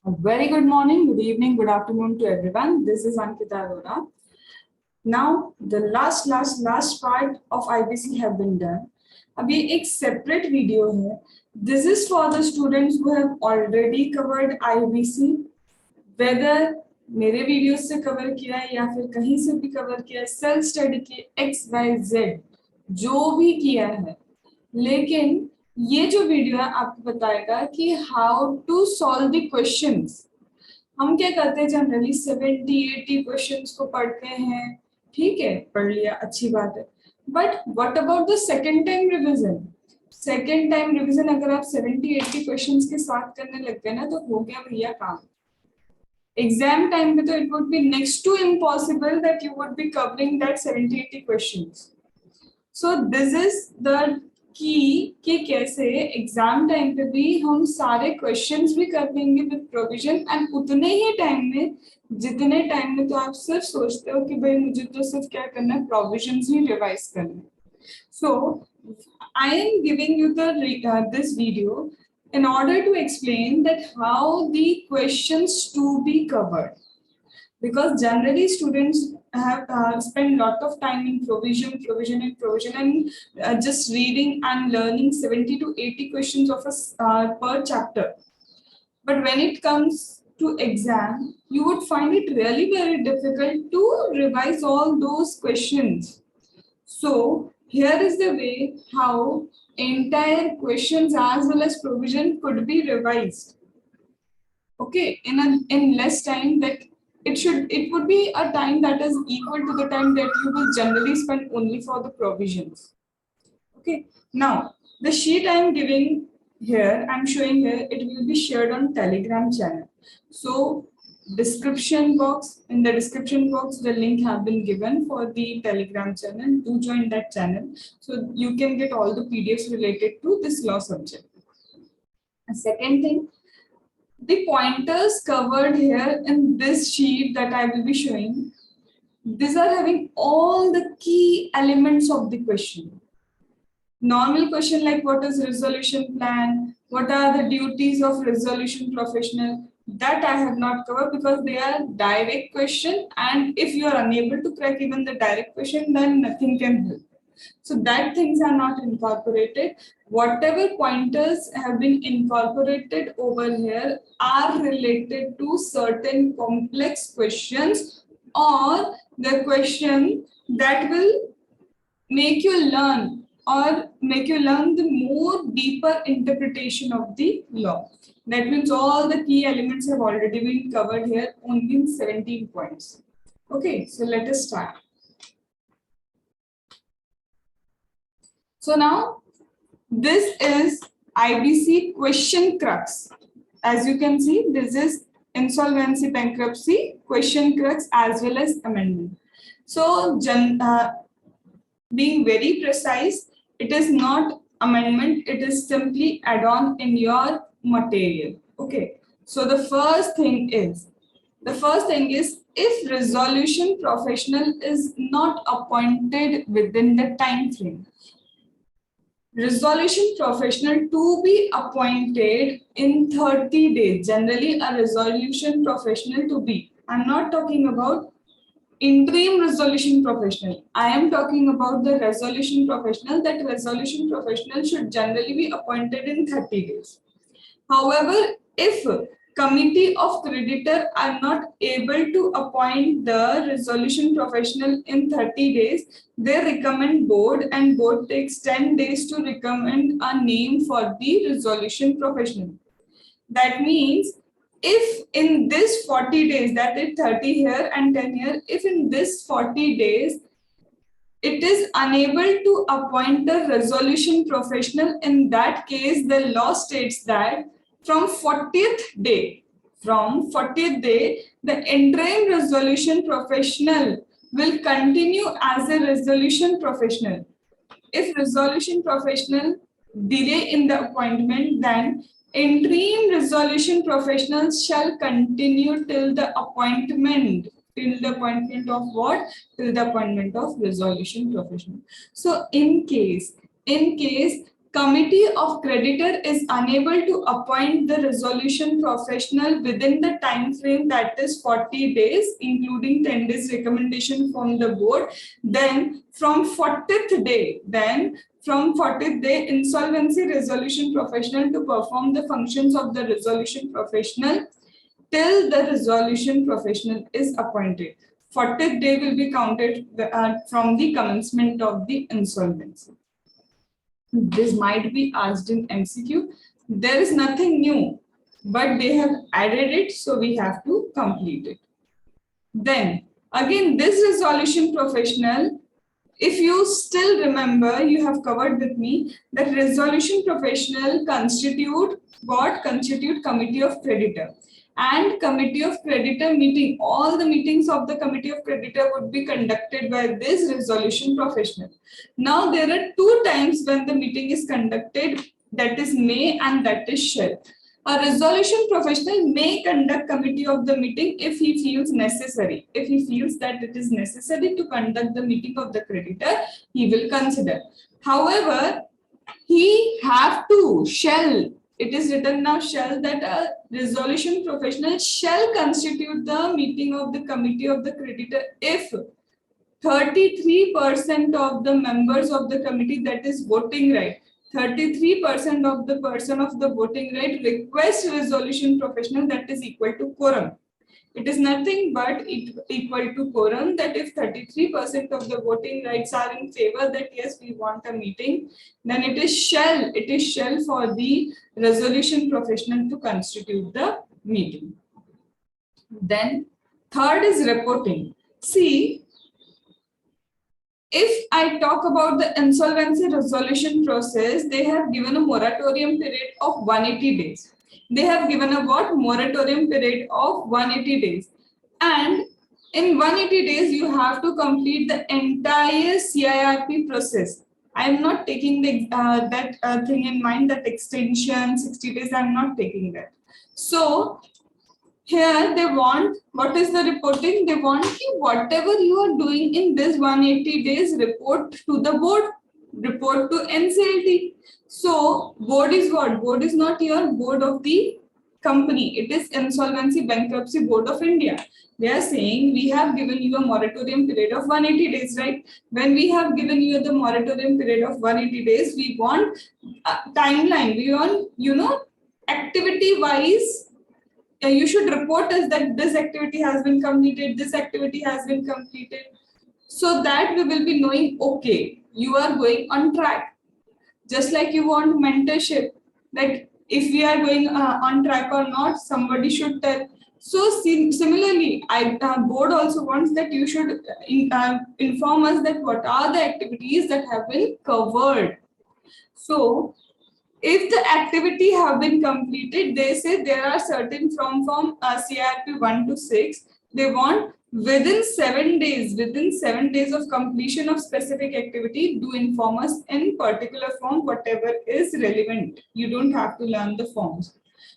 A very good morning, good evening, good afternoon to everyone. This is Ankita Arora. Now, the last part of IBC have been done. अभी एक separate video है. This is for the students who have already covered IBC, whether मेरे videos से cover किया है या फिर कहीं से भी कवर किया है, सेल्फ स्टडी के XYZ जो भी किया है, लेकिन ये जो वीडियो है आपको बताएगा कि how to solve the questions. हम क्या करते हैं जनरली 70-80 क्वेश्चंस को पढ़ते हैं, ठीक है, पढ़ लिया, अच्छी बात है, but what about the second time revision. Second time revision अगर आप 70-80 क्वेश्चंस के साथ करने लगते हैं ना तो हो गया भैया काम. एग्जाम टाइम पे तो it would be next to impossible that you would be covering that 70-80 questions. So this is the कि कैसे एग्जाम टाइम पे भी हम सारे क्वेश्चंस भी कर देंगे विद प्रोविजन एंड उतने ही टाइम में जितने टाइम में तो आप सिर्फ सोचते हो कि भाई मुझे तो सिर्फ क्या करना है, प्रोविजंस ही रिवाइज करना है. So I am giving you this video in order to explain that how the questions to be covered, because generally students have spent lot of time in provision and just reading and learning 70 to 80 questions of us per chapter. But when it comes to exam, you would find it really very difficult to revise all those questions. So here is the way how entire questions as well as provision could be revised. Okay, in less time that it would be a time that is equal to the time that you will generally spend only for the provisions. Okay, now the sheet I am giving here, I'm showing here, it will be shared on Telegram channel. So description box, in the description box the link have been given for the Telegram channel. Do join that channel so you can get all the PDFs related to this law subject. A second thing, the pointers covered here in this sheet that I will be showing, these are having all the key elements of the question. Normal question like what is resolution plan, what are the duties of resolution professional, that I have not covered because they are direct question, and if you are unable to crack even the direct question, then nothing can help. So that things are not incorporated. Whatever pointers have been incorporated over here are related to certain complex questions or the question that will make you learn the more deeper interpretation of the law. That means all the key elements have already been covered here only in 17 points. Okay, so let us start. So now this is IBC question crux. As you can see, this is insolvency bankruptcy question crux as well as amendment. So being very precise, it is not amendment, it is simply add-on in your material. Okay, so the first thing is if resolution professional is not appointed within the time frame, resolution professional to be appointed in 30 days. Generally, a resolution professional to be, I'm not talking about interim resolution professional. I am talking about the resolution professional. That resolution professional should generally be appointed in 30 days. However, if committee of creditor are not able to appoint the resolution professional in 30 days, they recommend board, and board takes 10 days to recommend a name for the resolution professional. That means if in this 40 days, that is 30 here and 10 here, if in this 40 days it is unable to appoint the resolution professional, in that case the law states that from 40th day, the interim resolution professional will continue as a resolution professional. If resolution professional delay in the appointment, then interim resolution professionals shall continue till the appointment. Till the appointment of what? Till the appointment of resolution professional. So in case Committee of creditor is unable to appoint the resolution professional within the time frame, that is 40 days, including 10 days recommendation from the board, then from 40th day, insolvency resolution professional to perform the functions of the resolution professional till the resolution professional is appointed. 40th day will be counted from the commencement of the insolvency. This might be asked in MCQ. There is nothing new, but they have added it, so we have to complete it. Then again, this resolution professional, if you still remember, you have covered with me that resolution professional constitute committee of creditor, and committee of creditor meeting, all the meetings of the committee of creditor would be conducted by this resolution professional. Now there are two times when the meeting is conducted, that is may and that is shall. A resolution professional may conduct committee of the meeting if he feels necessary. If he feels that it is necessary to conduct the meeting of the creditor, he will consider. However, he have to, shall, it is written now shall, that a resolution professional shall constitute the meeting of the committee of the creditor if 33% of the members of the committee, that is voting right, 33% of the person of the voting right request resolution professional, that is equal to quorum. It is nothing but equal to quorum, that if 33% of the voting rights are in favor that yes, we want a meeting, then it is shall for the resolution professional to constitute the meeting. Then third is reporting. See, if I talk about the insolvency resolution process, they have given a moratorium period of 180 days. They have given a what? Moratorium period of 180 days. And in 180 days, you have to complete the entire CIRP process. I am not taking the that thing in mind, that extension 60 days, I am not taking that. So here they want, what is the reporting? They want whatever you are doing in this 180 days, report to the board, report to NCLT. So board is what? Board is not your board of the company. It is Insolvency Bankruptcy Board of India. They are saying we have given you a moratorium period of 180 days, right? When we have given you the moratorium period of 180 days, we want a timeline. We want, activity wise, you should report us that this activity has been completed, this activity has been completed, so that we will be knowing, okay, you are going on track. Just like you want mentorship, like if we are going on track or not, somebody should tell. So similarly, board also wants that you should inform us that what are the activities that have been covered. So if the activity have been completed, they say there are certain from CIRP 1 to 6, they want within 7 days of completion of specific activity, do inform us in particular form, whatever is relevant. You don't have to learn the forms.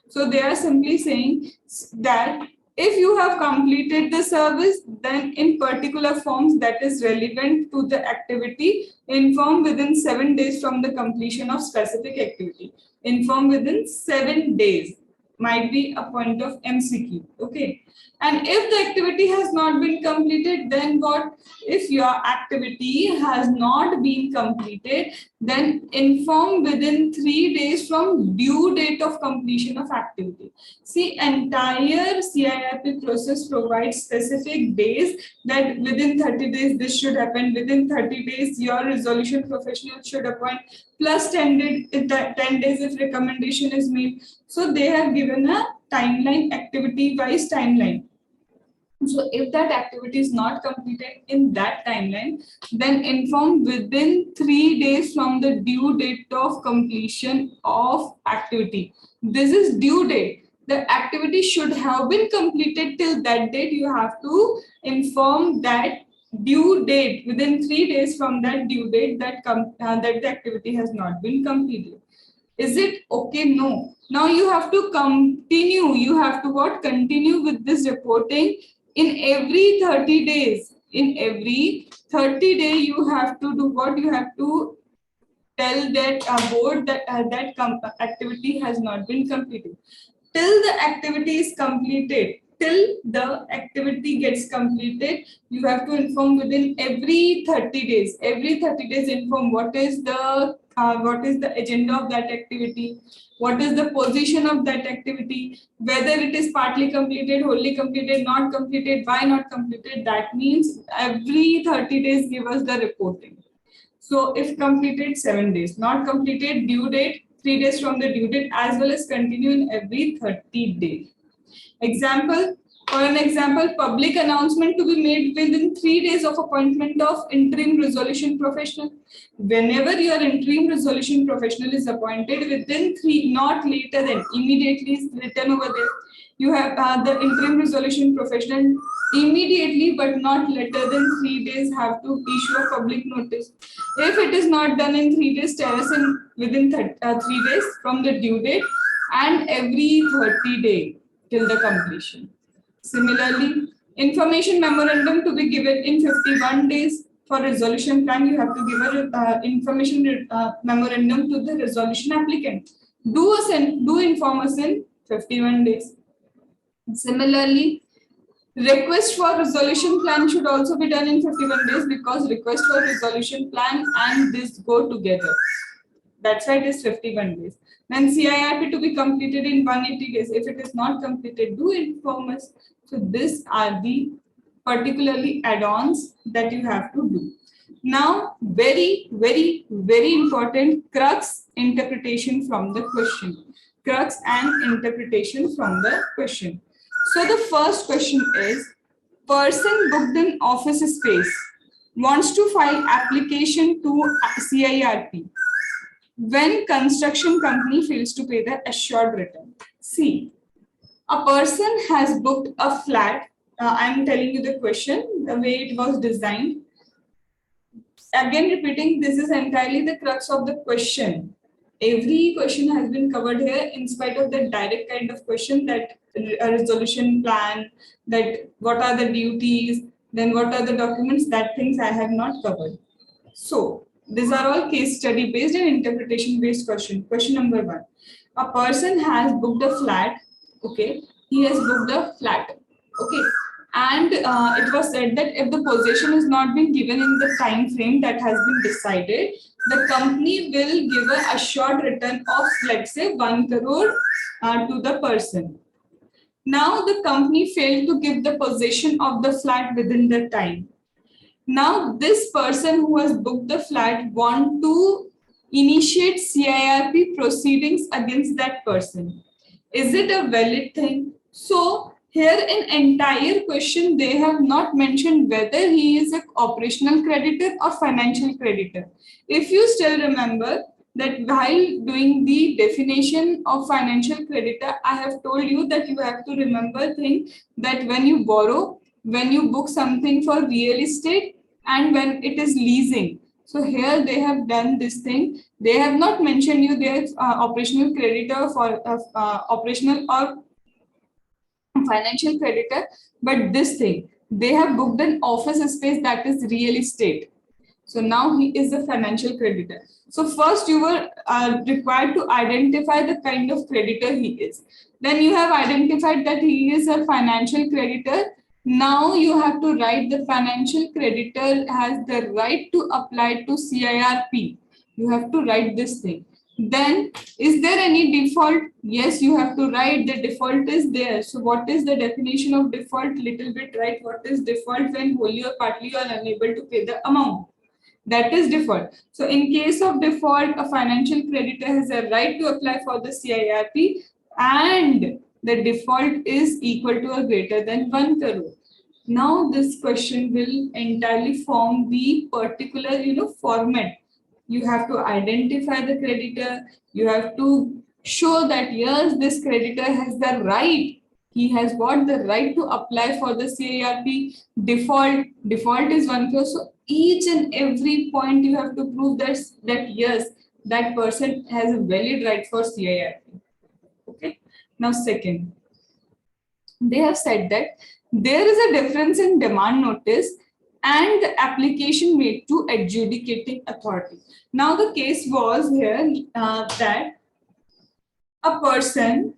So they are simply saying that if you have completed the service, then in particular forms that is relevant to the activity, inform within 7 days from the completion of specific activity. Inform within 7 days might be a point of MCQ. Okay. And if the activity has not been completed, then what? If your activity has not been completed, then inform within 3 days from due date of completion of activity. See, entire CIRP process provides specific days that within 30 days this should happen, within 30 days your resolution professional should appoint, plus 10 days if recommendation is made. So they have given a timeline, activity-wise timeline. So if that activity is not completed in that timeline, then inform within 3 days from the due date of completion of activity. This is due date. The activity should have been completed till that date. You have to inform that due date within 3 days from that due date that the activity has not been completed. Is it okay? No. Now you have to continue. You have to what? Continue with this reporting in every 30 days. In every 30 days, you have to do what? You have to tell that board that activity has not been completed. Till the activity is completed, till the activity gets completed, you have to inform within every 30 days. Every 30 days, inform what is the agenda of that activity, what is the position of that activity, whether it is partly completed, wholly completed, not completed, why not completed. That means every 30 days give us the reporting. So if completed, 7 days, not completed, due date 3 days from the due date, as well as continue in every 30 days. Example, for an example, public announcement to be made within 3 days of appointment of interim resolution professional. Whenever your interim resolution professional is appointed, within 3, not later than, immediately is written over there. You have the interim resolution professional immediately, but not later than 3 days, have to issue a public notice. If it is not done in 3 days, tell us in within 3 days from the due date, and every 30 days till the completion. Similarly, information memorandum to be given in 51 days. For resolution plan, you have to give a information memorandum to the resolution applicant. Do inform us in 51 days. Similarly, request for resolution plan should also be done in 51 days, because request for resolution plan and this go together. That's why it is 51 days. Then CIRP to be completed in 180 days. If it is not completed, do inform us. So these are the particularly add-ons that you have to do. Now, very, very, very important crux interpretation from the question. Crux and interpretation from the question. So the first question is, person booked in office space wants to file application to CIRP when construction company fails to pay the assured return. See, a person has booked a flat. I'm telling you the question, the way it was designed. Again, repeating, this is entirely the crux of the question. Every question has been covered here, in spite of the direct kind of question, that a resolution plan, that what are the duties, then what are the documents, that things I have not covered. So these are all case study based and interpretation based question. Question number 1. A person has booked a flat. Okay, he has booked a flat. Okay, and it was said that if the possession is not been given in the time frame that has been decided, the company will give a assured return of, let's say, 1 crore to the person. Now the company failed to give the possession of the flat within the time. Now this person who has booked the flat want to initiate CIRP proceedings against that person. Is it a valid thing? So here in entire question, they have not mentioned whether he is an operational creditor or financial creditor. If you still remember that while doing the definition of financial creditor, I have told you that you have to remember thing that when you borrow, when you book something for real estate, and when it is leasing. So here they have done this thing. They have not mentioned you their operational creditor for operational or financial creditor, but this thing, they have booked an office space, that is real estate. So now he is a financial creditor. So first you were required to identify the kind of creditor he is. Then you have identified that he is a financial creditor. Now you have to write the financial creditor has the right to apply to CIRP. You have to write this thing. Then, is there any default? Yes, you have to write the default is there. So what is the definition of default? Little bit write what is default when wholly or partly you are unable to pay the amount. That is default. So in case of default, a financial creditor has a right to apply for the CIRP, and the default is equal to or greater than 1 crore. Now this question will entirely form the particular, format. You have to identify the creditor. You have to show that yes, this creditor has the right. He has got the right to apply for the CIRP. Default is 1 crore. So each and every point you have to prove that yes, that person has a valid right for CIRP. Okay. Now second, they have said that there is a difference in demand notice and the application made to adjudicating authority. Now the case was here that a person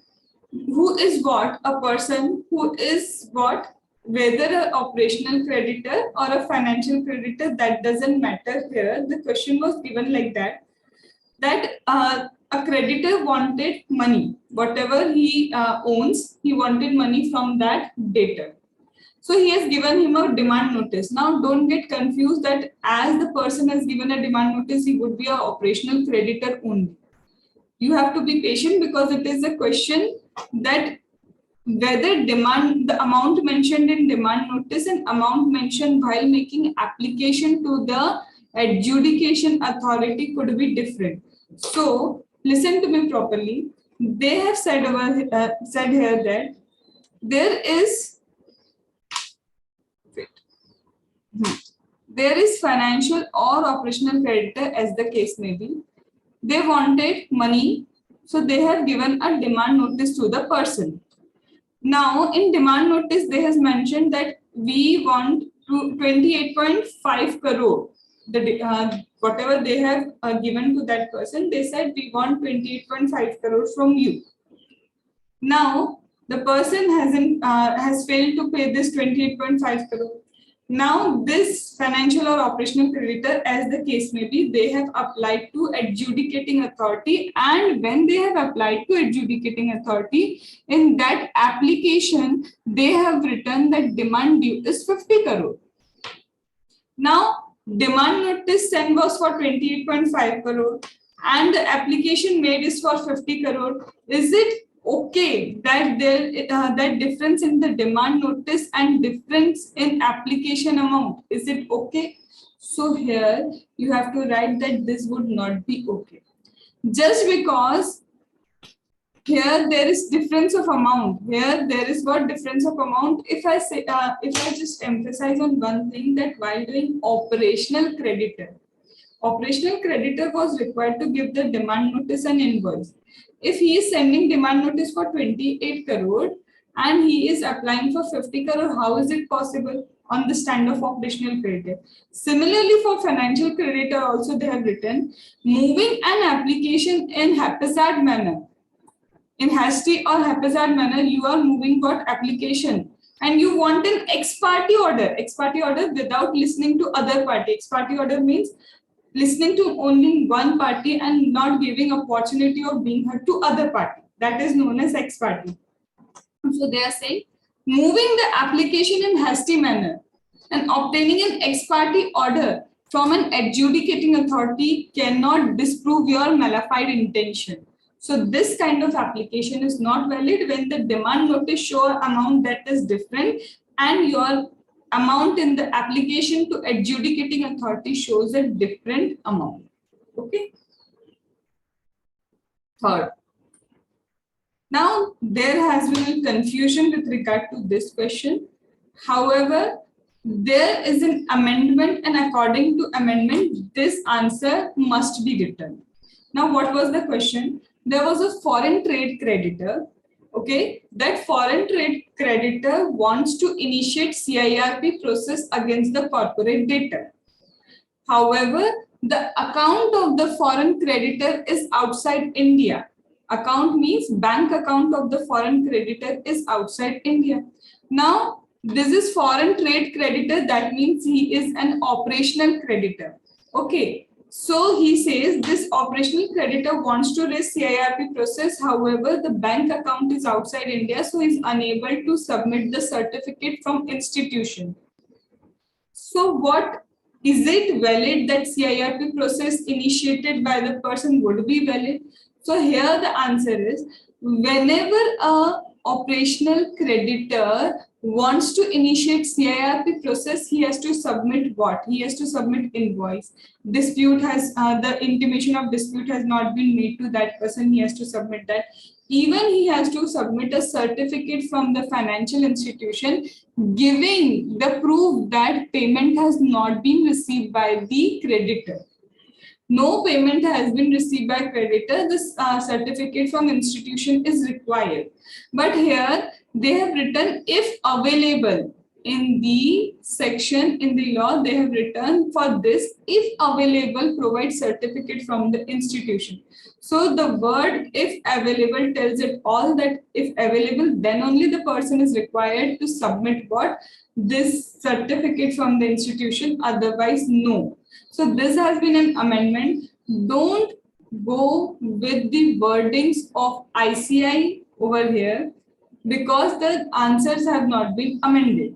who is what? A person who is what? Whether an operational creditor or a financial creditor, that doesn't matter here. The question was given like that, a creditor wanted money. Whatever he owns, he wanted money from that debtor. So he has given him a demand notice. Now don't get confused that as the person has given a demand notice, he would be an operational creditor only. You have to be patient because it is a question that whether the amount mentioned in demand notice and amount mentioned while making application to the adjudication authority could be different. So listen to me properly. They have said here that there is financial or operational creditor, as the case may be. They wanted money, so they have given a demand notice to the person. Now, in demand notice, they has mentioned that we want 28.5 crore. Whatever they have given to that person, they said we want 28.5 crore from you. Now, the person has failed to pay this 28.5 crore. Now, this financial or operational creditor, as the case may be, they have applied to adjudicating authority, and when they have applied to adjudicating authority, in that application, they have written that demand due is 50 crore. Now, demand notice sent was for 28.5 crore and the application made is for 50 crore. Is it okay that that difference in the demand notice and difference in application amount, is it okay? So here you have to write that this would not be okay. Just because here there is difference of amount, here there is what difference of amount. If I say, if I just emphasize on one thing, that while doing operational creditor was required to give the demand notice and invoice. If he is sending demand notice for 28 crore and he is applying for 50 crore, how is it possible on the stand of operational creditor? Similarly, for financial creditor also they have written, moving an application in haphazard manner. In hasty or haphazard manner, you are moving what application and you want an ex parte order. Ex parte order without listening to other party. Ex parte order means listening to only one party and not giving opportunity of being heard to other party. That is known as ex parte. So they are saying moving the application in hasty manner and obtaining an ex parte order from an adjudicating authority cannot disprove your mala fide intention. So this kind of application is not valid when the demand notice show amount that is different and your amount in the application to adjudicating authority shows a different amount. Okay. Third. Now there has been a confusion with regard to this question. However, there is an amendment and according to amendment, this answer must be written. Now what was the question? There was a foreign trade creditor. Okay, that foreign trade creditor wants to initiate CIRP process against the corporate debtor. However, the account of the foreign creditor is outside India. Account means bank account of the foreign creditor is outside India. Now, this is foreign trade creditor. That means he is an operational creditor. Okay. So he says this operational creditor wants to raise CIRP process. However, the bank account is outside India, so he is unable to submit the certificate from institution. So what is it valid that CIRP process initiated by the person would be valid? So here the answer is whenever a operational creditor wants to initiate CIRP process, he has to submit what? He has to submit invoice. Dispute has, the intimation of dispute has not been made to that person, he has to submit that. Even he has to submit a certificate from the financial institution giving the proof that payment has not been received by the creditor. No payment has been received by creditor, this certificate from institution is required. But here they have written if available. in the section in the law, they have written for this, if available, provide certificate from the institution. So the word if available tells it all, that if available, then only the person is required to submit what? This certificate from the institution, otherwise no. So this has been an amendment. Don't go with the wordings of ICI over here, because the answers have not been amended.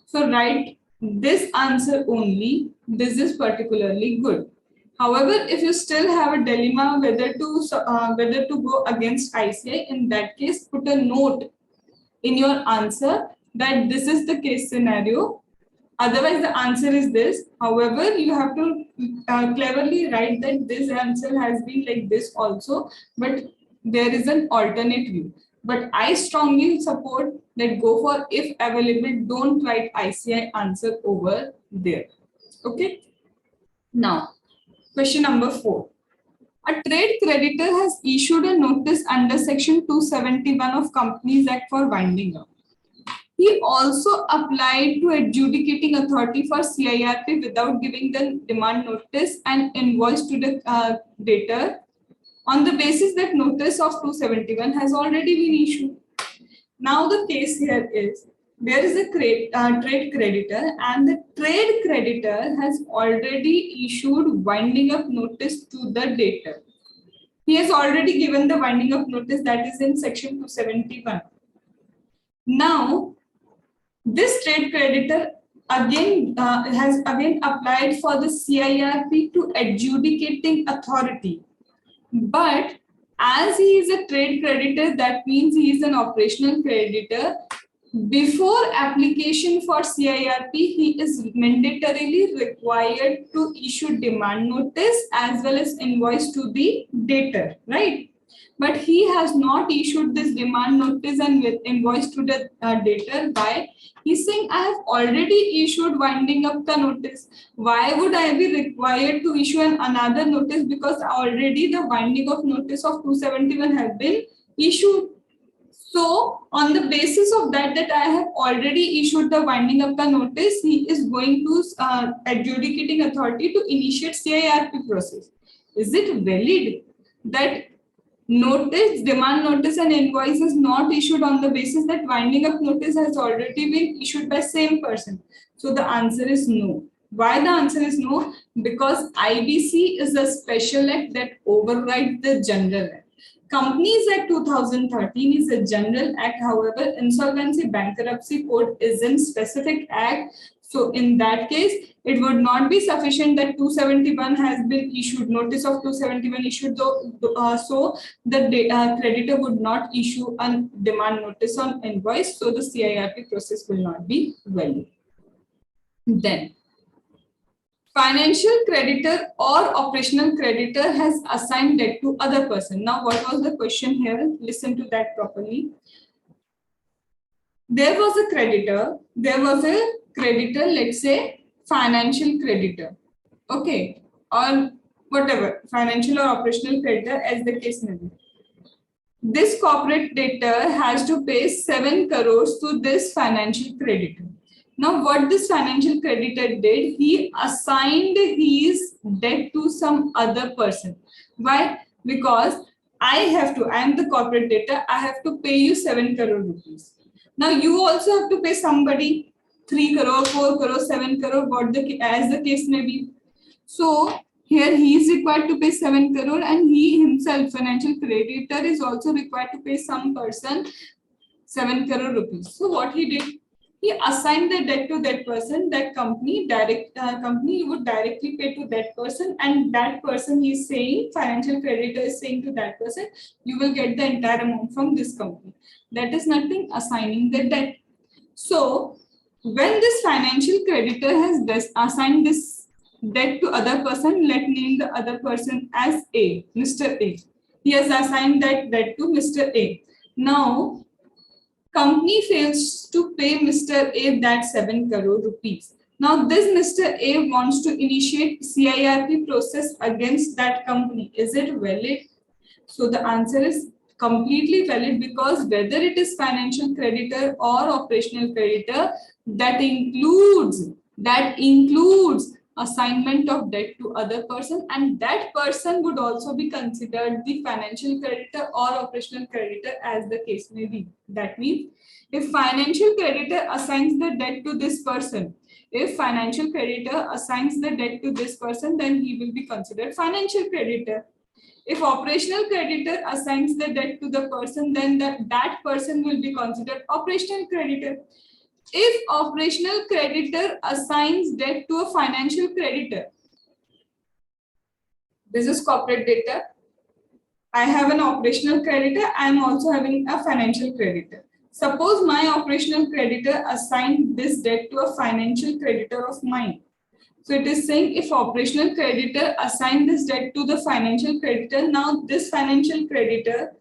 So write this answer only. This is particularly good. However, if you still have a dilemma whether to go against ICI, in that case, put a note in your answer that this is the case scenario. Otherwise, the answer is this. However, you have to cleverly write that this answer has been like this also, but there is an alternate view. But I strongly support that go for if available, don't write ICI answer over there. Okay. Now, question number 4. A trade creditor has issued a notice under section 271 of Companies Act for winding up. He also applied to adjudicating authority for CIRP without giving the demand notice and invoice to the debtor on the basis that notice of 271 has already been issued. Now the case here is, there is a trade creditor, and the trade creditor has already issued winding up notice to the debtor. He has already given the winding up notice, that is in section 271. Now, this trade creditor again has applied for the CIRP to adjudicating authority. But as he is a trade creditor, that means he is an operational creditor. Before application for CIRP, he is mandatorily required to issue demand notice as well as invoice to the debtor, right? But he has not issued this demand notice and with invoice to the debtor. By he's saying, I have already issued winding up the notice. Why would I be required to issue another notice? Because already the winding of notice of 271 have been issued. So on the basis of that I have already issued the winding up the notice, he is going to adjudicating authority to initiate CIRP process. Is it valid that notice, demand notice and invoice is not issued on the basis that winding up notice has already been issued by same person? So the answer is no. Why the answer is no? Because IBC is a special act that overrides the general act. Companies Act 2013 is a general act. However, Insolvency Bankruptcy Code is in specific act. So in that case, it would not be sufficient that 271 has been issued, notice of 271 issued, so the creditor would not issue a demand notice on invoice. So the CIRP process will not be valid. Then, financial creditor or operational creditor has assigned debt to other person. Now, what was the question here? Listen to that properly. There was a creditor, let's say financial creditor, okay, or whatever, financial or operational creditor as the case may be. This corporate debtor has to pay 7 crores to this financial creditor. Now, what this financial creditor did, he assigned his debt to some other person. Why? Because I am the corporate debtor, I have to pay you 7 crore rupees. Now, you also have to pay somebody 3 crore, 4 crore, 7 crore, as the case may be. So, here he is required to pay 7 crore and he himself, financial creditor, is also required to pay some person 7 crore rupees. So, what he did? He assigned the debt to that person, that company would directly pay to that person, and that person is saying, financial creditor is saying to that person, you will get the entire amount from this company. That is nothing, assigning the debt. So when this financial creditor has assigned this debt to other person, let name the other person as A, Mr. A. He has assigned that debt to Mr. A. Now, company fails to pay Mr. A that 7 crore rupees. Now, this Mr. A wants to initiate CIRP process against that company. Is it valid? So the answer is completely valid, because whether it is financial creditor or operational creditor, that includes assignment of debt to other person, and that person would also be considered the financial creditor or operational creditor as the case may be. That means if financial creditor assigns the debt to this person, if financial creditor assigns the debt to this person, then he will be considered financial creditor. If operational creditor assigns the debt to the person, then that person will be considered operational creditor. If operational creditor assigns debt to a financial creditor, this is corporate data. I have an operational creditor, I am also having a financial creditor. Suppose my operational creditor assigned this debt to a financial creditor of mine. So it is saying if operational creditor assigned this debt to the financial creditor, now this financial creditor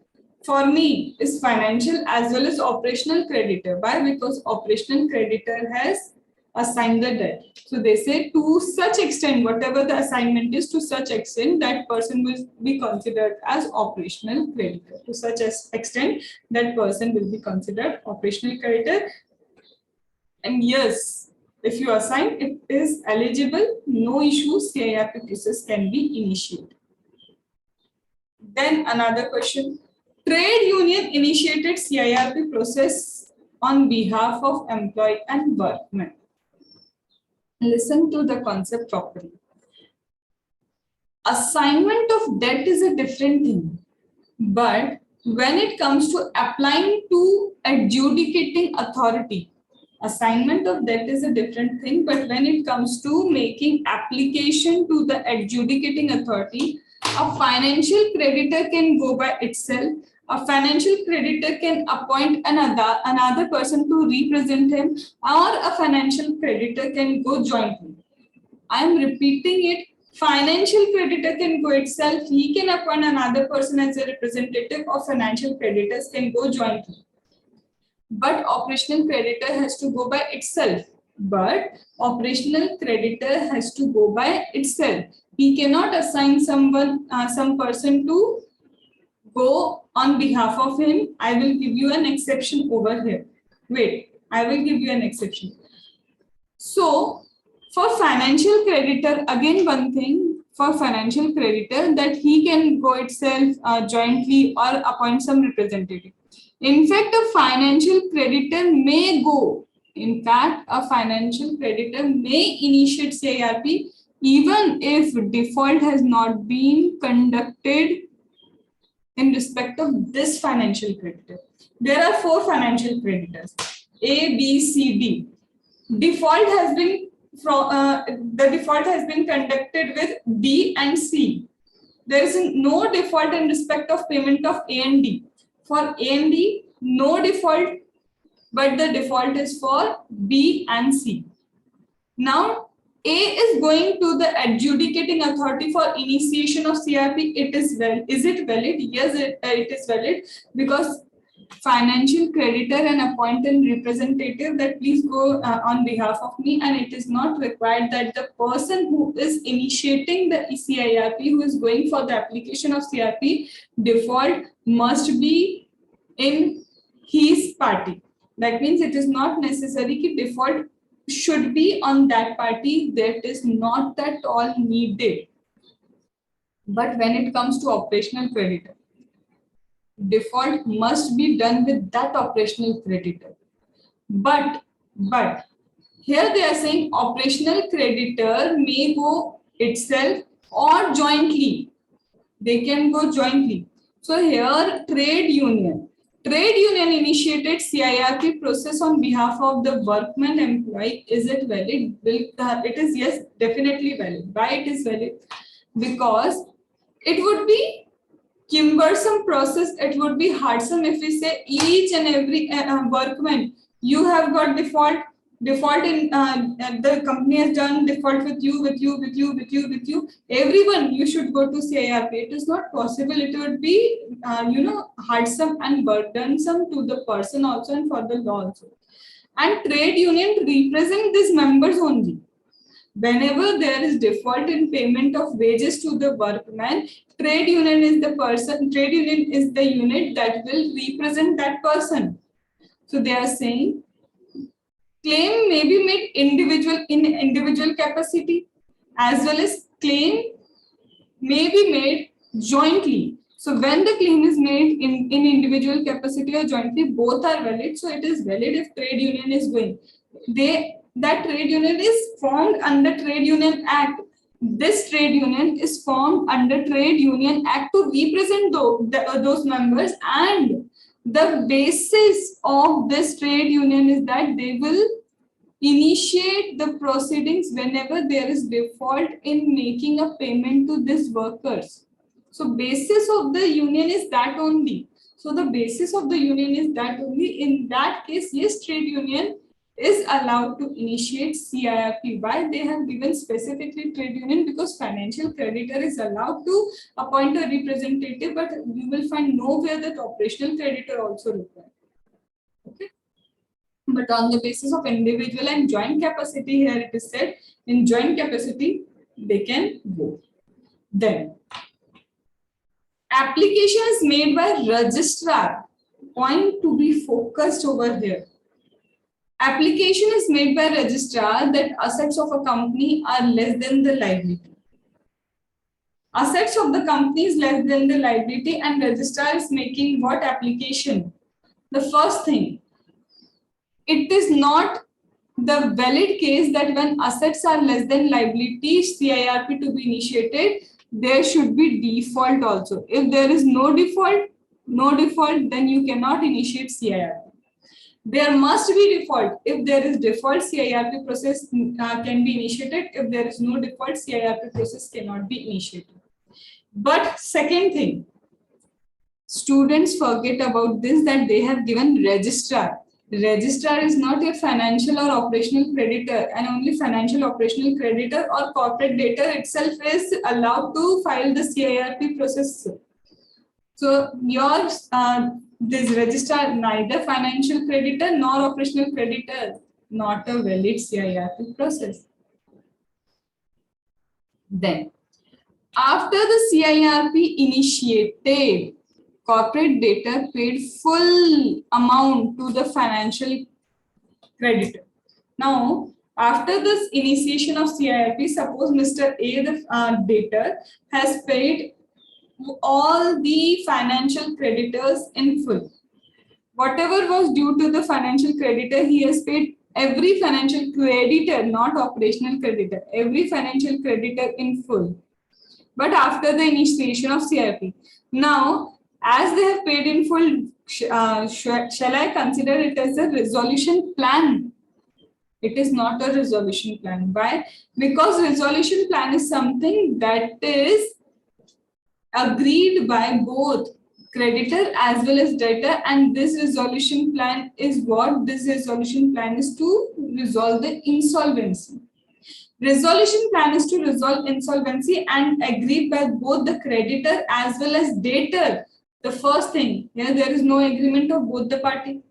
for me is financial as well as operational creditor. Why? Because operational creditor has assigned the debt. So they say to such extent, whatever the assignment is, to such extent that person will be considered as operational creditor. To such extent that person will be considered operational creditor. And yes, if you assign, it is eligible, no issues, CIRP process can be initiated. Then another question. Trade union initiated CIRP process on behalf of employee and workmen. Listen to the concept properly. Assignment of debt is a different thing, but when it comes to applying to adjudicating authority, assignment of debt is a different thing, but when it comes to making application to the adjudicating authority, a financial creditor can go by itself. A financial creditor can appoint another person to represent him, or a financial creditor can go jointly. I am repeating it. Financial creditor can go itself. He can appoint another person as a representative, or financial creditors can go jointly. But operational creditor has to go by itself. He cannot assign some person to go on behalf of him. I will give you an exception over here. Wait, I will give you an exception. So for financial creditor, again one thing, for financial creditor that he can go itself jointly or appoint some representative. In fact, a financial creditor may go. In fact, a financial creditor may initiate CIRP even if default has not been conducted in respect of this financial creditor. There are 4 financial creditors, A, B, C, D. Default has been the default has been conducted with B and C. There is no default in respect of payment of A and D. For A and D, no default, but the default is for B and C. Now, A is going to the adjudicating authority for initiation of CIRP. It is well. Is it valid? Yes, it is valid, because financial creditor and appoint a representative that please go on behalf of me, and it is not required that the person who is initiating the CIRP, who is going for the application of CIRP, default must be in his party. That means it is not necessary that default should be on that party. That is not at all needed. But when it comes to operational creditor, default must be done with that operational creditor. But here they are saying operational creditor may go itself or jointly. They can go jointly. So here trade union initiated CIRP process on behalf of the workman employee. Is it valid? It is, yes, definitely valid. Why it is valid? Because it would be cumbersome process. It would be hardshome if we say each and every workman, you have got default in the company has done default with you. Everyone, you should go to CIRP. It is not possible. It would be hardshome and burdensome to the person also and for the law also. And trade union represent these members only. Whenever there is default in payment of wages to the workman, trade union is the unit that will represent that person. So they are saying Claim may be made in individual capacity, as well as claim may be made jointly. So when the claim is made in individual capacity or jointly, both are valid. So it is valid if trade union is going. That trade union is formed under Trade Union Act. This trade union is formed under Trade Union Act to represent those members, and the basis of this trade union is that they will initiate the proceedings whenever there is default in making a payment to these workers. So basis of the union is that only. So the basis of the union is that only. In that case, yes, trade union is allowed to initiate CIRP. Why? They have given specifically trade union because financial creditor is allowed to appoint a representative, but you will find nowhere that operational creditor also required. Okay. But on the basis of individual and joint capacity, here it is said in joint capacity, they can go. Then, application is made by registrar. Point to be focused over here. Application is made by registrar that assets of a company are less than the liability. Assets of the company is less than the liability, and registrar is making what application? The first thing, it is not the valid case that when assets are less than liability, CIRP to be initiated, there should be default also. If there is no default, then you cannot initiate CIRP. There must be default. If there is default, CIRP process can be initiated. If there is no default, CIRP process cannot be initiated. But second thing, students forget about this, that they have given registrar. Registrar is not a financial or operational creditor, and only financial operational creditor or corporate debtor itself is allowed to file the CIRP process. So your this registrar, neither financial creditor nor operational creditor, not a valid CIRP process. Then, after the CIRP initiated, corporate debtor paid full amount to the financial creditor. Now, after this initiation of CIRP, suppose Mr. A, the debtor, has paid all the financial creditors in full. Whatever was due to the financial creditor, he has paid every financial creditor, not operational creditor, every financial creditor in full. But after the initiation of CIRP, now, as they have paid in full, shall I consider it as a resolution plan? It is not a resolution plan. Why? Because resolution plan is something that is agreed by both creditor as well as debtor, and this resolution plan is what? This resolution plan is to resolve the insolvency. Resolution plan is to resolve insolvency and agreed by both the creditor as well as debtor. The first thing, here there is no agreement of both the party.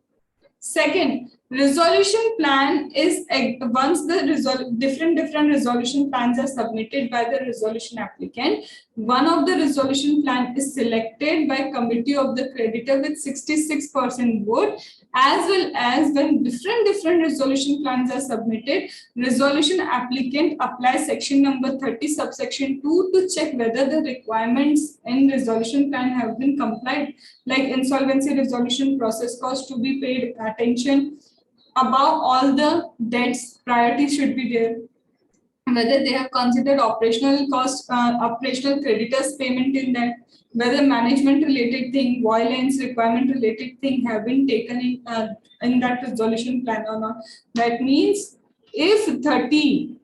Second, resolution plan is once the different resolution plans are submitted by the resolution applicant, one of the resolution plan is selected by committee of the creditor with 66% vote, as well as when different resolution plans are submitted, resolution applicant applies section number 30 subsection 2 to check whether the requirements in resolution plan have been complied, like insolvency resolution process cost to be paid attention, above all the debts priority should be there, whether they have considered operational cost, operational creditors payment in that, whether management related thing, violence requirement related thing have been taken in that resolution plan or not. That means if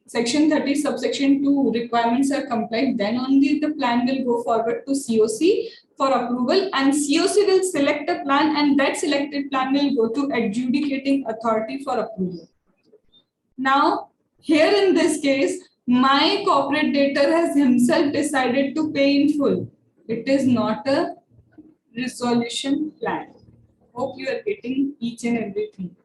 section 30 subsection 2 requirements are complied, then only the plan will go forward to COC for approval, and COC will select a plan, and that selected plan will go to adjudicating authority for approval. Now, here in this case, my corporate debtor has himself decided to pay in full. It is not a resolution plan. Hope you are getting each and everything.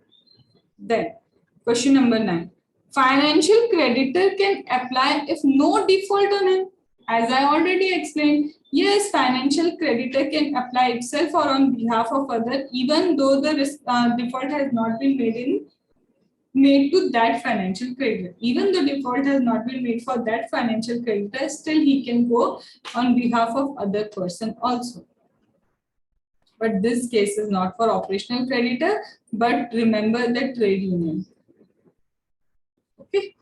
Then, question number 9. Financial creditor can apply if no default on him. As I already explained, yes, financial creditor can apply itself or on behalf of other, even though the default has not been made in made to that financial creditor. Even the default has not been made for that financial creditor, still he can go on behalf of other person also. But this case is not for operational creditor, but remember the trade union. Okay.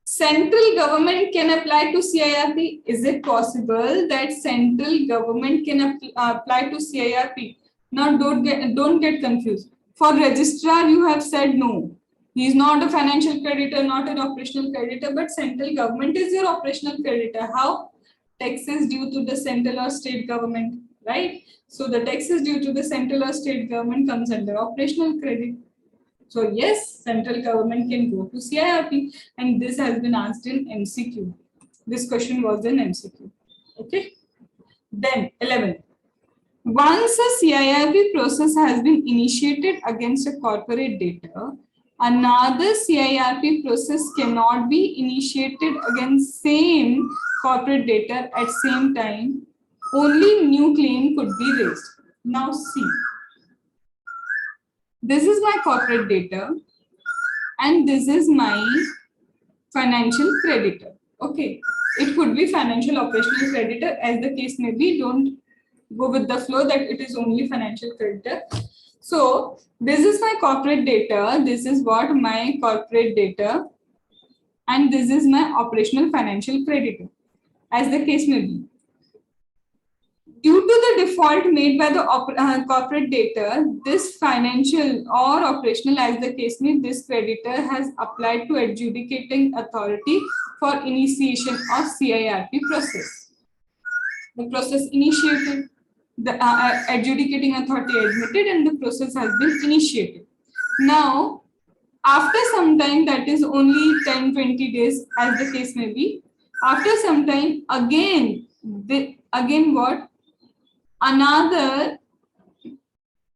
Central government can apply to CIRP. Is it possible that central government can apply to CIRP? Now don't get confused. For registrar, you have said no. He is not a financial creditor, not an operational creditor, but central government is your operational creditor. How? Taxes due to the central or state government, right? So the taxes due to the central or state government comes under operational credit. So yes, central government can go to CIRP, and this has been asked in MCQ. This question was in MCQ. Okay. Then 11. Once a CIRP process has been initiated against a corporate debtor, another CIRP process cannot be initiated against same corporate debtor at same time. Only new claim could be raised. Now see. This is my corporate debtor and this is my financial creditor. Okay, it could be financial operational creditor, as the case may be. Don't go with the flow that it is only financial creditor. So this is my corporate debtor, this is what my corporate debtor, and this is my operational financial creditor, as the case may be. Due to the default made by the corporate debtor, this financial or operational, as the case may, this creditor has applied to adjudicating authority for initiation of CIRP process. The process initiated, the adjudicating authority admitted, and the process has been initiated. Now, after some time, that is only 10-20 days, as the case may be, after some time, again what? Another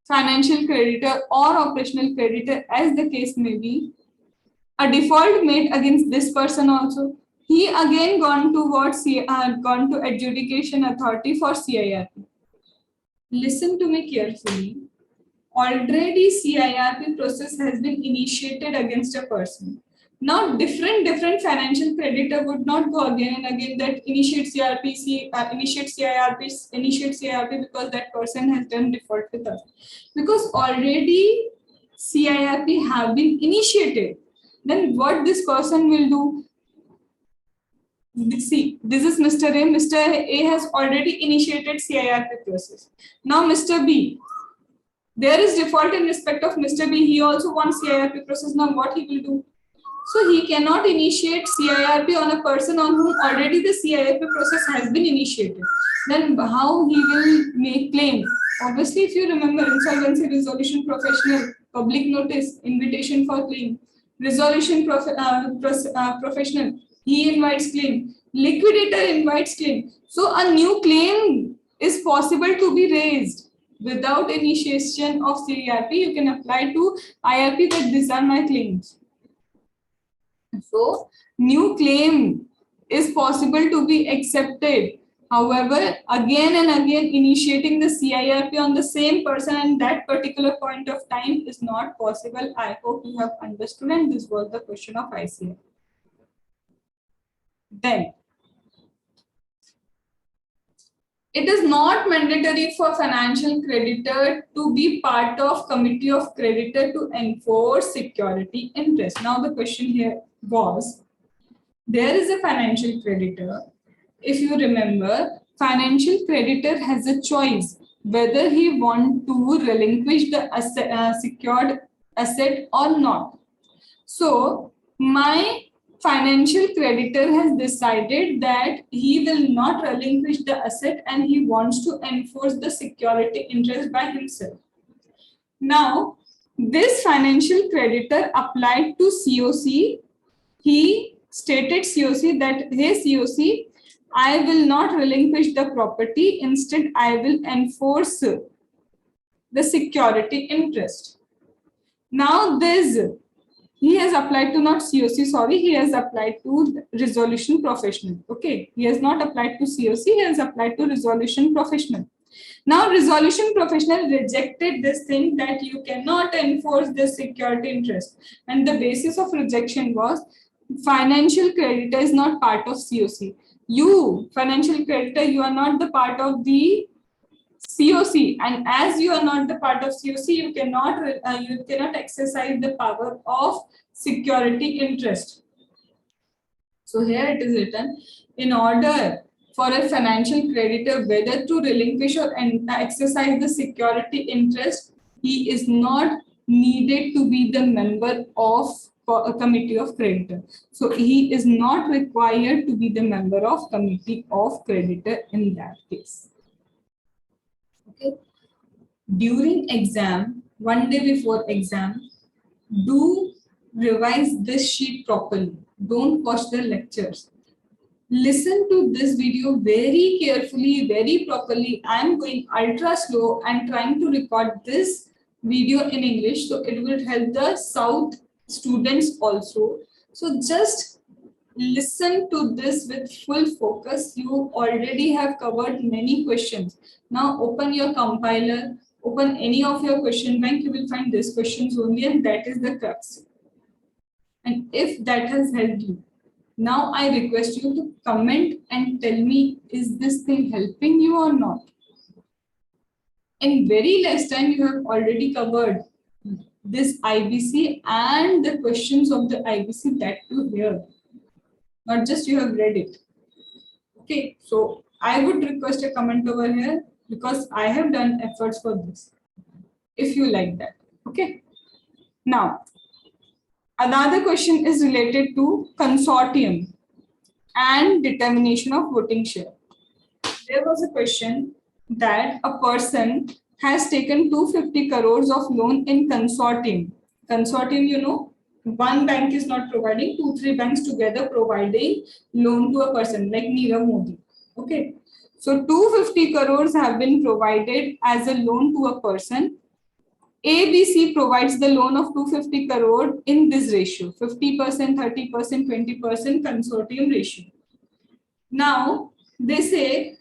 financial creditor or operational creditor, as the case may be, a default made against this person also. He again gone to what? Gone to adjudication authority for CIRP. Listen to me carefully. Already CIRP process has been initiated against a person. Now different financial creditor would not go again and again that initiate CIRP, initiate CIRP because that person has done default with us. Because already CIRP have been initiated. Then what this person will do? See, this is Mr. A. Mr. A has already initiated CIRP process. Now Mr. B. There is default in respect of Mr. B. He also wants CIRP process. Now what he will do? So he cannot initiate CIRP on a person on whom already the CIRP process has been initiated. Then how he will make claim? Obviously, if you remember, insolvency resolution professional, public notice, invitation for claim, resolution professional, he invites claim, liquidator invites claim. So a new claim is possible to be raised. Without initiation of CIRP, you can apply to IRP that these are my claims. So, new claim is possible to be accepted. However, again and again initiating the CIRP on the same person at that particular point of time is not possible. I hope you have understood, and this was the question of ICA. Then, it is not mandatory for financial creditor to be part of committee of creditor to enforce security interest. Now the question here was, there is a financial creditor. If you remember, financial creditor has a choice whether he want to relinquish the secured asset or not. So my financial creditor has decided that he will not relinquish the asset and he wants to enforce the security interest by himself. Now, this financial creditor applied to COC. He stated COC that, hey COC, I will not relinquish the property. Instead, I will enforce the security interest. Now, he has applied to not COC, sorry, he has applied to resolution professional. Okay, he has not applied to COC, he has applied to resolution professional. Now, resolution professional rejected this thing that you cannot enforce this security interest. And the basis of rejection was financial creditor is not part of COC. You, financial creditor, you are not the part of the COC, and as you are not the part of COC, you cannot exercise the power of security interest. So here it is written, in order for a financial creditor whether to relinquish or exercise the security interest, he is not needed to be the member of a committee of creditor. So he is not required to be the member of committee of creditor in that case. Okay. During exam, one day before exam, do revise this sheet properly. Don't watch the lectures. Listen to this video very carefully, very properly. I'm going ultra slow and trying to record this video in English, so it will help the South students also. So just listen to this with full focus. You already have covered many questions. Now open your compiler, open any of your question bank, you will find these questions only, and that is the crux. And if that has helped you, now I request you to comment and tell me, is this thing helping you or not? In very less time, you have already covered this IBC and the questions of the IBC, that too here. Not just you have read it. Okay, so I would request a comment over here because I have done efforts for this. If you like that. Okay. Now, another question is related to consortium and determination of voting share. There was a question that a person has taken 250 crores of loan in consortium. Consortium, you know, one bank is not providing, 2-3 banks together providing loan to a person like Nirav Modi. Okay. So 250 crores have been provided as a loan to a person. ABC provides the loan of 250 crore in this ratio, 50%, 30%, 20% consortium ratio. Now, they say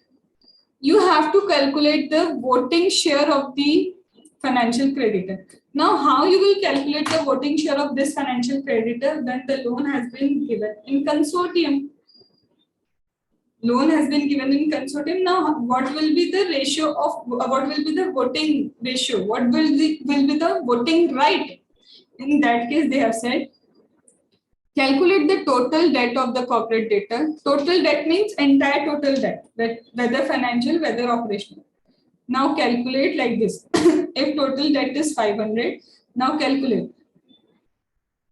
you have to calculate the voting share of the financial creditor. Now, how you will calculate the voting share of this financial creditor when the loan has been given in consortium? Loan has been given in consortium. Now, what will be the ratio of, what will be the voting ratio? What will be the voting right? In that case, they have said, calculate the total debt of the corporate debtor. Total debt means entire total debt, whether financial, whether operational. Now calculate like this. If total debt is 500, now calculate.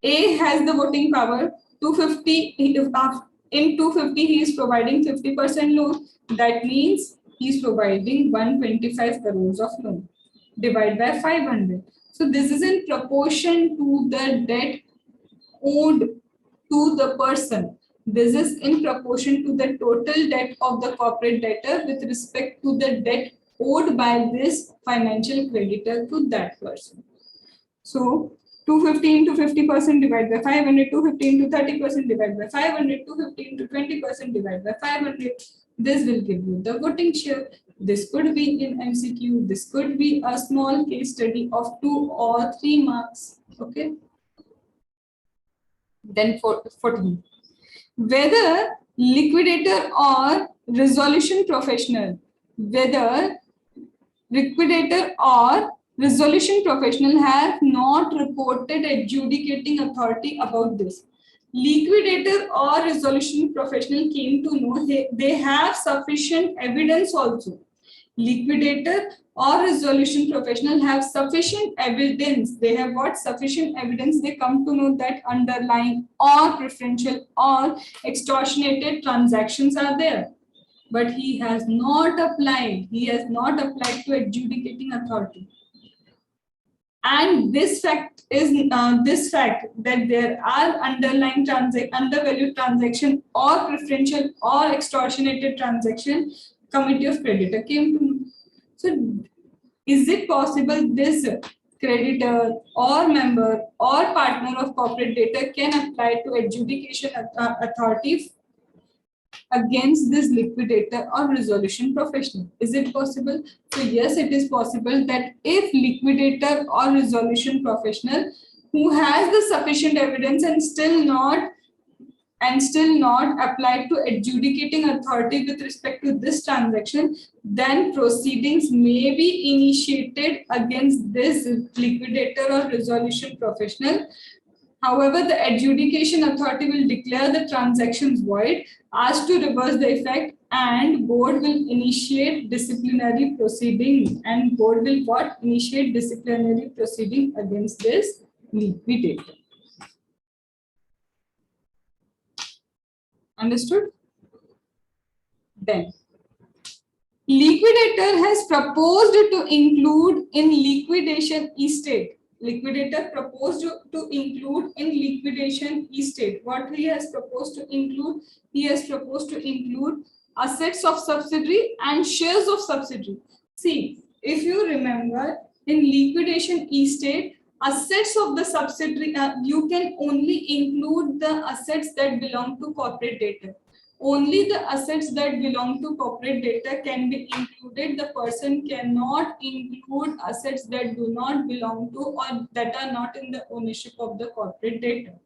A has the voting power, 250. In 250, he is providing 50% loan. That means he is providing 125 crores of loan. Divide by 500. So this is in proportion to the debt owed to the person. This is in proportion to the total debt of the corporate debtor with respect to the debt owed by this financial creditor to that person. So 250 into 50% divided by 500, 250 into 30% divided by 500, 250 into 20% divided by 500. This will give you the voting share. This could be in MCQ. This could be a small case study of 2 or 3 marks. Okay. Then 14. Whether liquidator or resolution professional, whether liquidator or resolution professional have not reported adjudicating authority about this. Liquidator or resolution professional came to know they have sufficient evidence also. Liquidator or resolution professional have sufficient evidence. They have got sufficient evidence. They come to know that underlying or preferential or extortionated transactions are there. But he has not applied. He has not applied to adjudicating authority. And this fact is that there are underlying undervalued transaction or preferential or extortionated transaction, committee of creditor came to know. So is it possible this creditor or member or partner of corporate debtor can apply to adjudication authority against this liquidator or resolution professional. Is it possible? So yes, it is possible that if liquidator or resolution professional who has the sufficient evidence and still not applied to adjudicating authority with respect to this transaction, then proceedings may be initiated against this liquidator or resolution professional. However, the adjudication authority will declare the transactions void, ask to reverse the effect, and board will initiate disciplinary proceeding. And board will what? Initiate disciplinary proceeding against this liquidator. Understood? Then, liquidator has proposed to include in liquidation estate. Liquidator proposed to include in liquidation estate. What he has proposed to include? He has proposed to include assets of subsidiary and shares of subsidiary. See, if you remember, in liquidation estate, assets of the subsidiary, you can only include the assets that belong to corporate debtor. Only the assets that belong to corporate debtor can be included. The person cannot include assets that do not belong to or that are not in the ownership of the corporate debtor.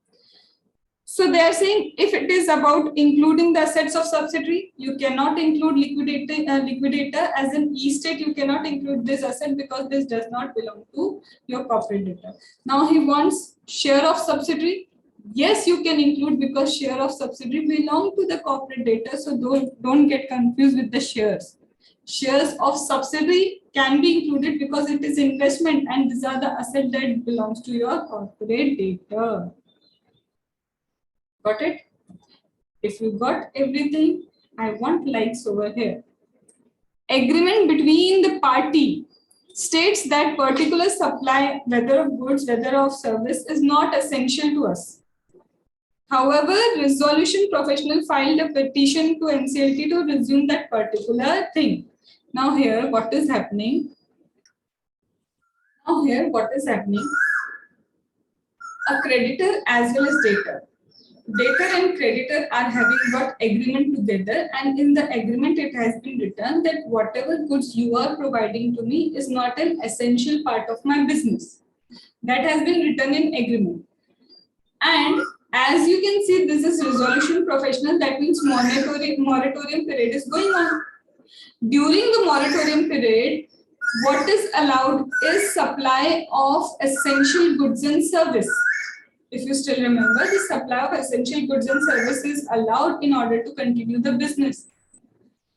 So they are saying if it is about including the assets of subsidiary, you cannot include liquidator as an estate. You cannot include this asset because this does not belong to your corporate debtor. Now he wants share of subsidiary. Yes, you can include because share of subsidiary belong to the corporate debtor. So don't get confused with the shares. Shares of subsidiary can be included because it is investment and these are the assets that belongs to your corporate debtor. Got it? If you got everything, I want likes over here. Agreement between the party states that particular supply, whether of goods, whether of service, is not essential to us. However, resolution professional filed a petition to NCLT to resume that particular thing. Now here, what is happening? A creditor as well as debtor. Debtor and creditor are having got agreement together, and in the agreement it has been written that whatever goods you are providing to me is not an essential part of my business. That has been written in agreement. And as you can see, this is resolution professional. That means moratorium period is going on. During the moratorium period, what is allowed is supply of essential goods and service. If you still remember, the supply of essential goods and services is allowed in order to continue the business.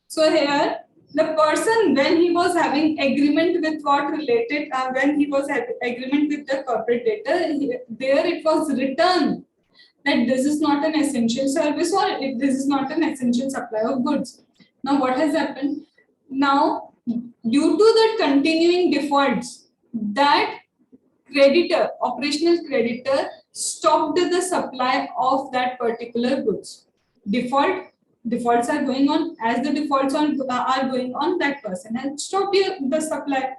So here, the person, when he was having agreement with what related, when he was having agreement with the corporate debtor, there it was written that this is not an essential service or this is not an essential supply of goods. Now what has happened? Now, due to the continuing defaults, that creditor, operational creditor, stopped the supply of that particular goods. Defaults are going on. As the defaults are going on, that person has stopped the supply.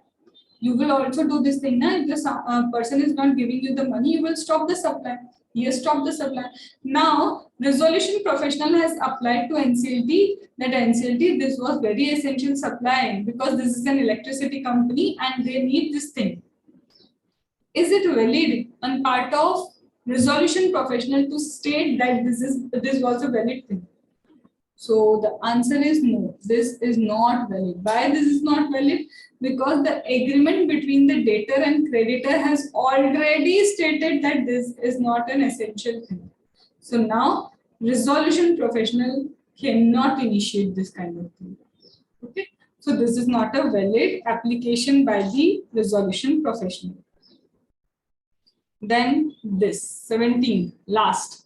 You will also do this thing. If the person is not giving you the money, you will stop the supply. Yes, stop the supply. Now, resolution professional has applied to NCLT that NCLT, this was very essential supply because this is an electricity company and they need this thing. Is it valid on part of resolution professional to state that this was a valid thing? So the answer is no, this is not valid. Why this is not valid? Because the agreement between the debtor and creditor has already stated that this is not an essential thing. So now resolution professional cannot initiate this kind of thing. Okay, so this is not a valid application by the resolution professional. Then this 17, last.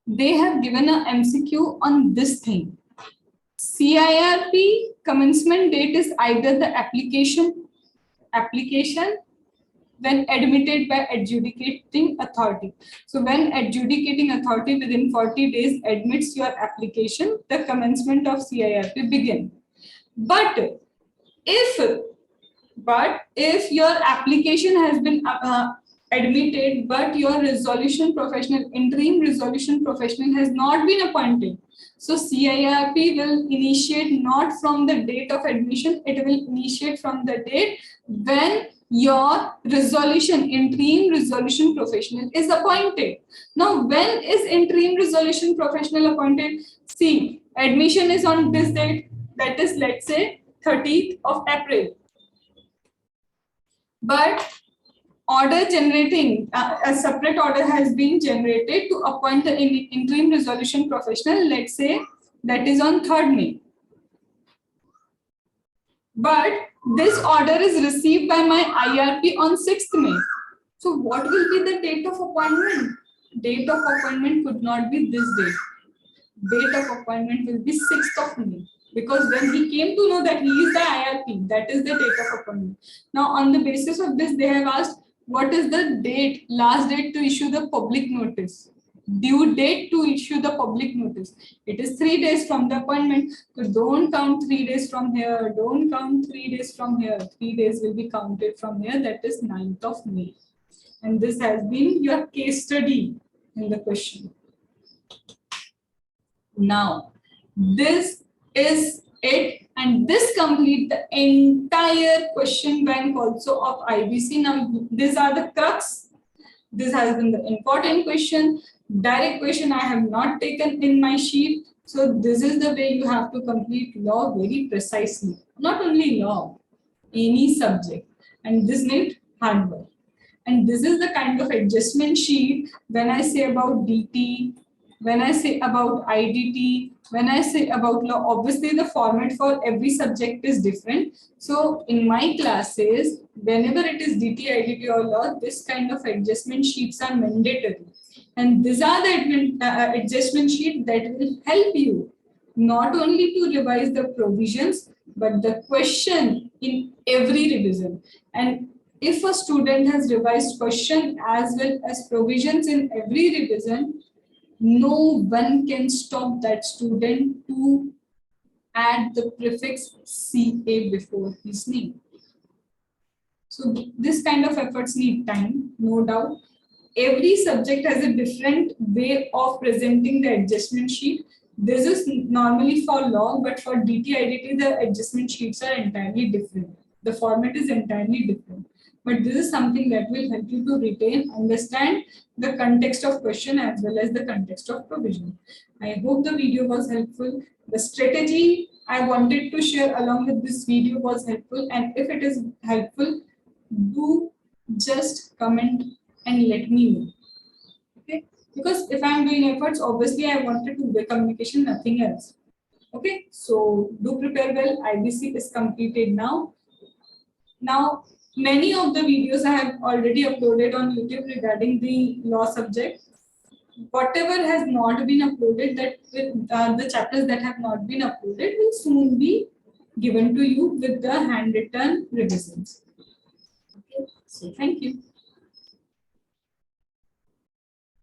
They have given a MCQ on this thing. CIRP commencement date is either the application when admitted by adjudicating authority. So when adjudicating authority within 40 days admits your application, the commencement of CIRP begin. But if your application has been admitted, but your resolution professional, interim resolution professional has not been appointed. So CIRP will initiate not from the date of admission, it will initiate from the date when your resolution, interim resolution professional is appointed. Now, when is interim resolution professional appointed? See, admission is on this date, that is, let's say 30th of April. But order generating, a separate order has been generated to appoint the interim resolution professional, let's say that is on 3rd May. But this order is received by my IRP on 6th May. So what will be the date of appointment? Date of appointment could not be this date. Date of appointment will be 6th of May. Because when we came to know that he is the IRP, that is the date of appointment. Now, on the basis of this, they have asked, what is the date, last date to issue the public notice? Due date to issue the public notice. It is 3 days from the appointment. So don't count 3 days from here. Don't count 3 days from here. 3 days will be counted from here. That is 9th of May. And this has been your case study in the question. Now, this is it, and this completes the entire question bank also of IBC. Now, these are the crux. This has been the important question. Direct question I have not taken in my sheet. So this is the way you have to complete law very precisely. Not only law, any subject. And this needs hard work. And this is the kind of adjustment sheet when I say about DT, when I say about IDT, when I say about law, obviously the format for every subject is different. So in my classes, whenever it is DT, IDT or law, this kind of adjustment sheets are mandatory. And these are the adjustment sheet that will help you not only to revise the provisions, but the question in every revision. And if a student has revised question as well as provisions in every revision, no one can stop that student to add the prefix CA before his name. So this kind of efforts need time, no doubt. Every subject has a different way of presenting the adjustment sheet. This is normally for law, but for DT, IDT, the adjustment sheets are entirely different. The format is entirely different. But this is something that will help you to retain, understand the context of question as well as the context of provision. I hope the video was helpful. The strategy I wanted to share along with this video was helpful. And if it is helpful, do just comment and let me know. Okay? Because if I'm doing efforts, obviously I wanted to do communication, nothing else. Okay, so do prepare well. IBC is completed now. Now, many of the videos I have already uploaded on YouTube regarding the law subject. Whatever has not been uploaded, that the chapters that have not been uploaded will soon be given to you with the handwritten revisions. Okay, so thank you.